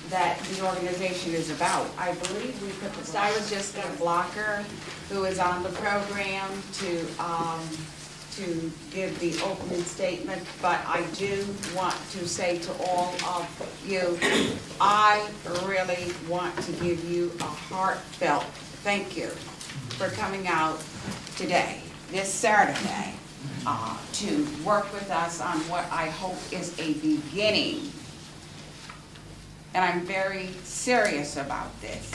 that the organization is about. I believe we put the, I was just a blocker who is on the program to give the opening statement, but I do want to say to all of you, I really want to give you a heartfelt thank you for coming out today, this Saturday, to work with us on what I hope is a beginning, and I'm very serious about this,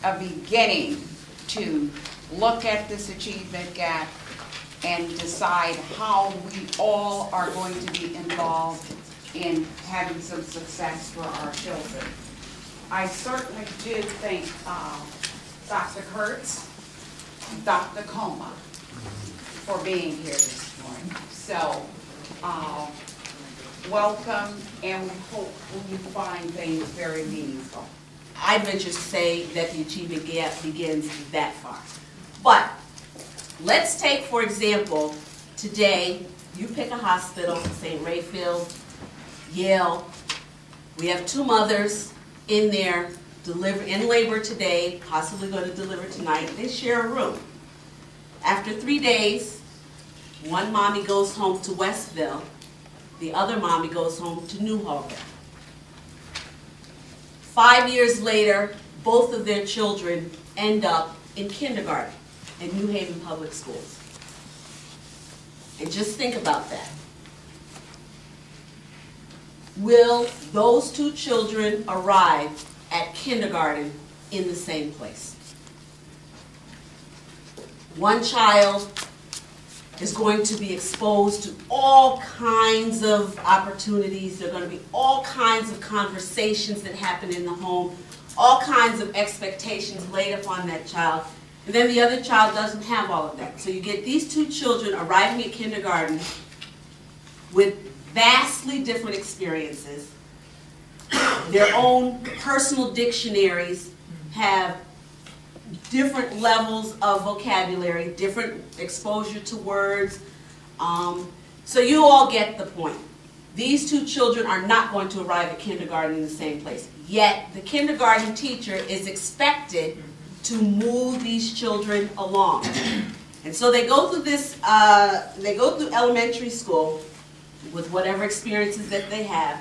a beginning to look at this achievement gap and decide how we all are going to be involved in having some success for our children. I certainly do thank Dr. Kurtz, Dr. Coma for being here this morning. So, welcome, and we hope you find things very meaningful. I'd venture to say that the achievement gap begins that far. But let's take, for example, today, you pick a hospital, St. Rayfield, Yale. We have 2 mothers in there, in labor today, possibly going to deliver tonight. They share a room. After 3 days, one mommy goes home to Westville, the other mommy goes home to New Harbor. 5 years later, both of their children end up in kindergarten in New Haven Public Schools. And just think about that. Will those 2 children arrive at kindergarten in the same place? One child is going to be exposed to all kinds of opportunities. There are going to be all kinds of conversations that happen in the home, all kinds of expectations laid upon that child. And then the other child doesn't have all of that. So you get these 2 children arriving at kindergarten with vastly different experiences. Their own personal dictionaries have different levels of vocabulary, different exposure to words. So you all get the point. These 2 children are not going to arrive at kindergarten in the same place. Yet the kindergarten teacher is expected to move these children along. And so they go through this, they go through elementary school with whatever experiences that they have.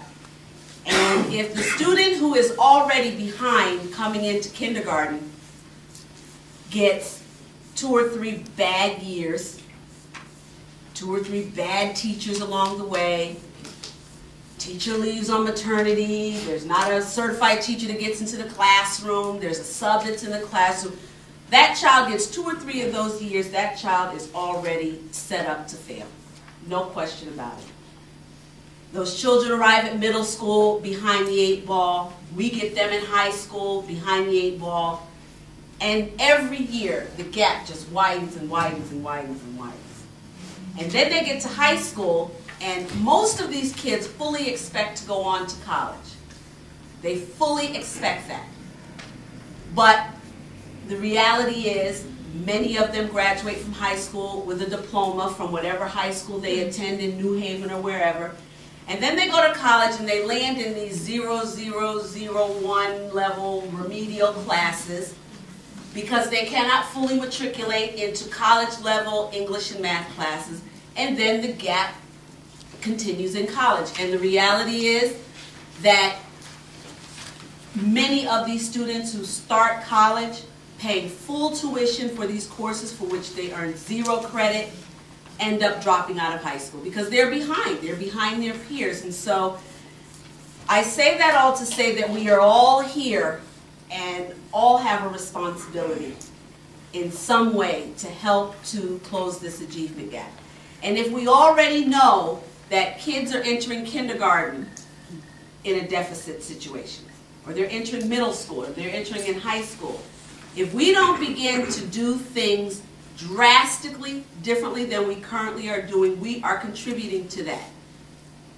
And if the student who is already behind coming into kindergarten gets 2 or 3 bad years, 2 or 3 bad teachers along the way, teacher leaves on maternity, there's not a certified teacher that gets into the classroom, there's a sub that's in the classroom, that child gets 2 or 3 of those years, that child is already set up to fail. No question about it. Those children arrive at middle school behind the 8 ball. We get them in high school behind the 8 ball. And every year, the gap just widens and widens and widens and widens. And then they get to high school, and most of these kids fully expect to go on to college. They fully expect that. But the reality is, many of them graduate from high school with a diploma from whatever high school they attend in New Haven or wherever. And then they go to college and they land in these 0001 level remedial classes because they cannot fully matriculate into college level English and math classes. And then the gap continues in college. And the reality is that many of these students who start college paying full tuition for these courses for which they earn 0 credit end up dropping out of high school because they're behind their peers. And so I say that all to say that we are all here and all have a responsibility in some way to help to close this achievement gap. And if we already know that kids are entering kindergarten in a deficit situation, or they're entering middle school, or they're entering in high school, if we don't begin to do things drastically differently than we currently are doing, we are contributing to that.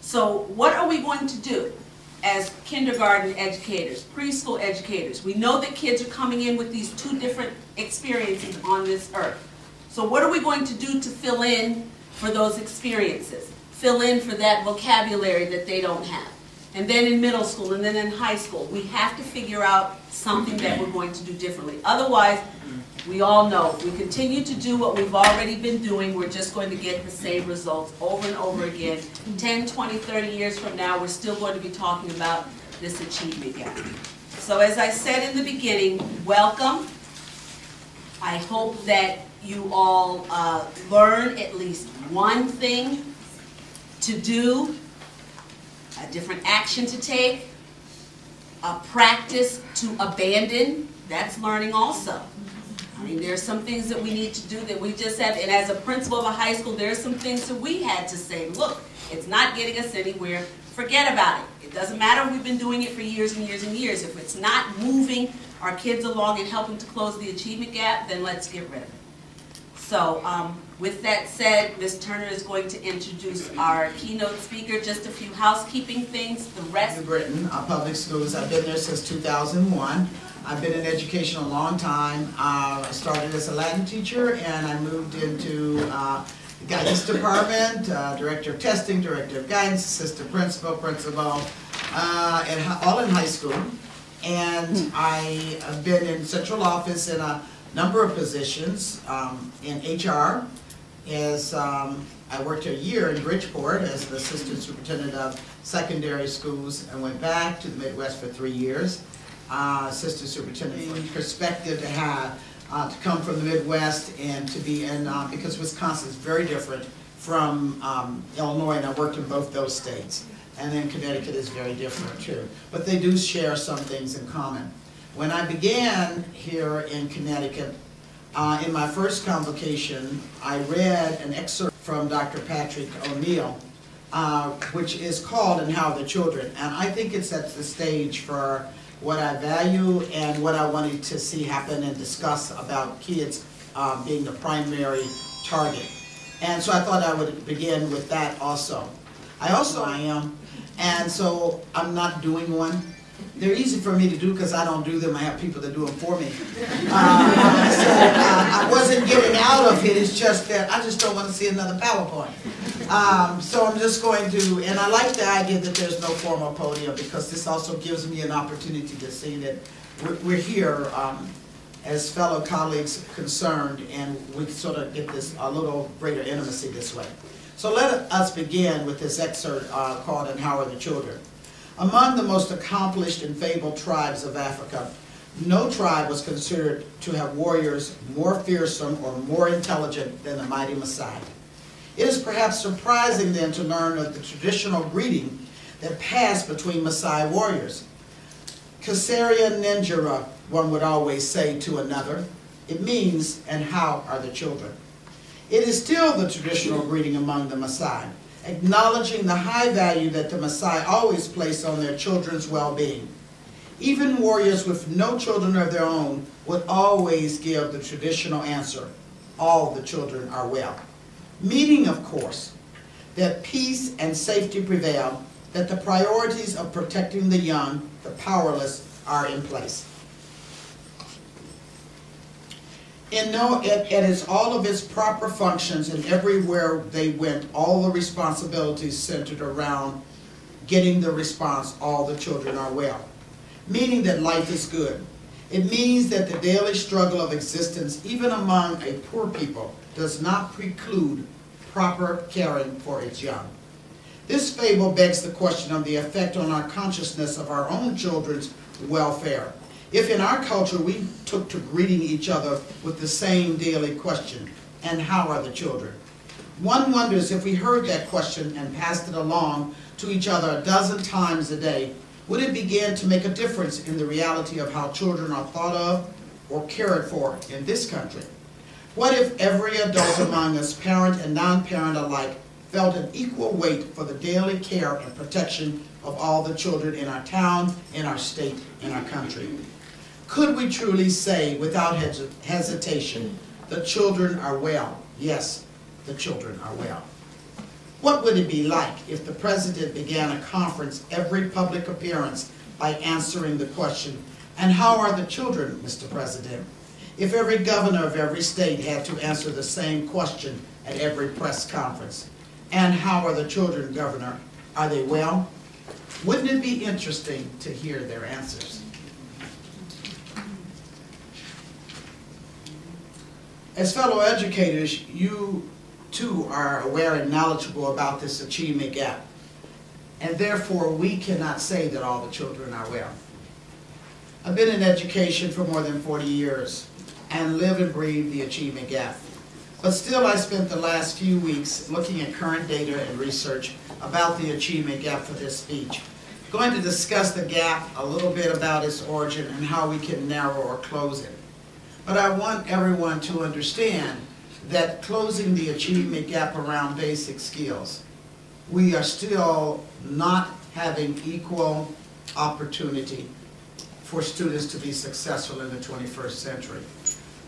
So what are we going to do as kindergarten educators, preschool educators? We know that kids are coming in with these 2 different experiences on this earth. So what are we going to do to fill in for those experiences? Fill in for that vocabulary that they don't have. and then in middle school, and then in high school. We have to figure out something that we're going to do differently. Otherwise, we all know, if we continue to do what we've already been doing, we're just going to get the same results over and over again. 10, 20, 30 years from now, we're still going to be talking about this achievement gap. So as I said in the beginning, welcome. I hope that you all learn at least one thing to do, a different action to take, a practice to abandon. That's learning also. I mean, there are some things that we need to do that we just have, and as a principal of a high school, there are some things that we had to say, look, it's not getting us anywhere, forget about it. It doesn't matter if we've been doing it for years and years and years. If it's not moving our kids along and helping to close the achievement gap, then let's get rid of it. So with that said, Ms. Turner is going to introduce our keynote speaker. Just a few housekeeping things. The rest. New Britain, public schools. I've been there since 2001. I've been in education a long time. I started as a Latin teacher, and I moved into the guidance department, director of testing, director of guidance, assistant principal, all in high school. And I have been in central office in a number of positions in HR. I worked a year in Bridgeport as the assistant superintendent of secondary schools, and went back to the Midwest for 3 years. Assistant superintendent perspective to have to come from the Midwest and to be in because Wisconsin is very different from Illinois, and I worked in both those states. And then Connecticut is very different too, but they do share some things in common. When I began here in Connecticut, in my first convocation, I read an excerpt from Dr. Patrick O'Neill, which is called "And How Are the Children?" And I think it sets the stage for what I value and what I wanted to see happen and discuss about kids being the primary target. And so I thought I would begin with that also. I am, and so I'm not doing one. They're easy for me to do because I don't do them. I have people that do them for me. I wasn't getting out of it. It's just that I just don't want to see another PowerPoint. So I'm just going to, and I like the idea that there's no formal podium because this also gives me an opportunity to see that we're here as fellow colleagues concerned, and we sort of get this a little greater intimacy this way. So let us begin with this excerpt called "And How Are the Children?" Among the most accomplished and fabled tribes of Africa, no tribe was considered to have warriors more fearsome or more intelligent than the mighty Maasai. It is perhaps surprising then to learn of the traditional greeting that passed between Maasai warriors. Kasaria Ninjara, one would always say to another. It means, "And how are the children?" It is still the traditional greeting among the Maasai, acknowledging the high value that the Maasai always place on their children's well-being. Even warriors with no children of their own would always give the traditional answer, "All the children are well." Meaning, of course, that peace and safety prevail, that the priorities of protecting the young, the powerless, are in place. It is all of its proper functions, and everywhere they went, all the responsibilities centered around getting the response, "All the children are well." Meaning that life is good. It means that the daily struggle of existence, even among a poor people, does not preclude proper caring for its young. This fable begs the question of the effect on our consciousness of our own children's welfare. If in our culture we took to greeting each other with the same daily question, "And how are the children?" One wonders if we heard that question and passed it along to each other a dozen times a day, would it begin to make a difference in the reality of how children are thought of or cared for in this country? What if every adult among us, parent and non-parent alike, felt an equal weight for the daily care and protection of all the children in our town, in our state, in our country? Could we truly say without hesitation, "The children are well"? Yes, the children are well. What would it be like if the president began a conference every public appearance by answering the question, "And how are the children, Mr. President?" If every governor of every state had to answer the same question at every press conference, "And how are the children, Governor? Are they well?" Wouldn't it be interesting to hear their answers? As fellow educators, you too are aware and knowledgeable about this achievement gap, and therefore we cannot say that all the children are well. I've been in education for more than 40 years and live and breathe the achievement gap. But still, I spent the last few weeks looking at current data and research about the achievement gap for this speech. I'm going to discuss the gap, a little bit about its origin, and how we can narrow or close it. But I want everyone to understand that closing the achievement gap around basic skills, we are still not having equal opportunity for students to be successful in the 21st century,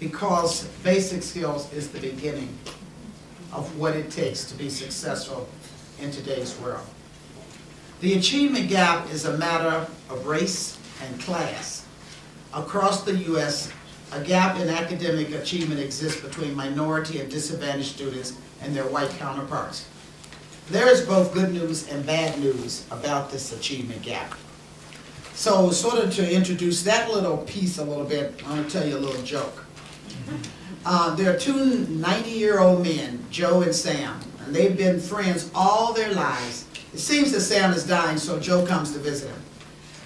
because basic skills is the beginning of what it takes to be successful in today's world. The achievement gap is a matter of race and class. Across the U.S., a gap in academic achievement exists between minority and disadvantaged students and their white counterparts. There is both good news and bad news about this achievement gap. So, sort of to introduce that little piece a little bit, I'm going to tell you a little joke. There are two 90-year-old men, Joe and Sam, and they've been friends all their lives. It seems that Sam is dying, so Joe comes to visit him.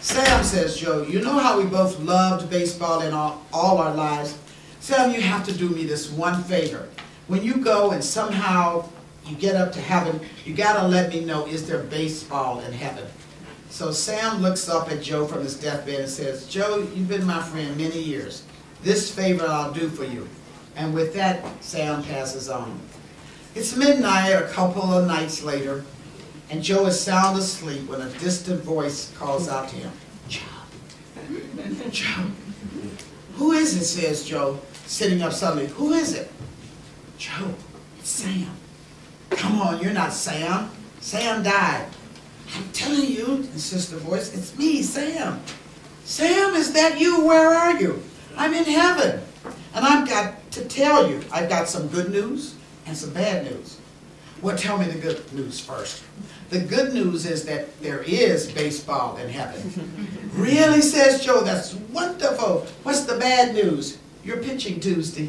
Sam says, Joe, you know how we both loved baseball in all our lives? Sam, you have to do me this one favor. When you go and somehow you get up to heaven, you got to let me know, is there baseball in heaven? So Sam looks up at Joe from his deathbed and says, Joe, you've been my friend many years. This favor I'll do for you. And with that, Sam passes on. It's midnight, a couple of nights later, and Joe is sound asleep when a distant voice calls out to him, Joe, Joe. Who is it, says Joe, sitting up suddenly. Who is it? Joe, it's Sam. Come on, you're not Sam. Sam died. I'm telling you, insists the voice, it's me, Sam. Sam, is that you? Where are you? I'm in heaven. And I've got to tell you, I've got some good news and some bad news. Well, tell me the good news first. The good news is that there is baseball in heaven. Really, says Joe, that's wonderful. What's the bad news? You're pitching Tuesday.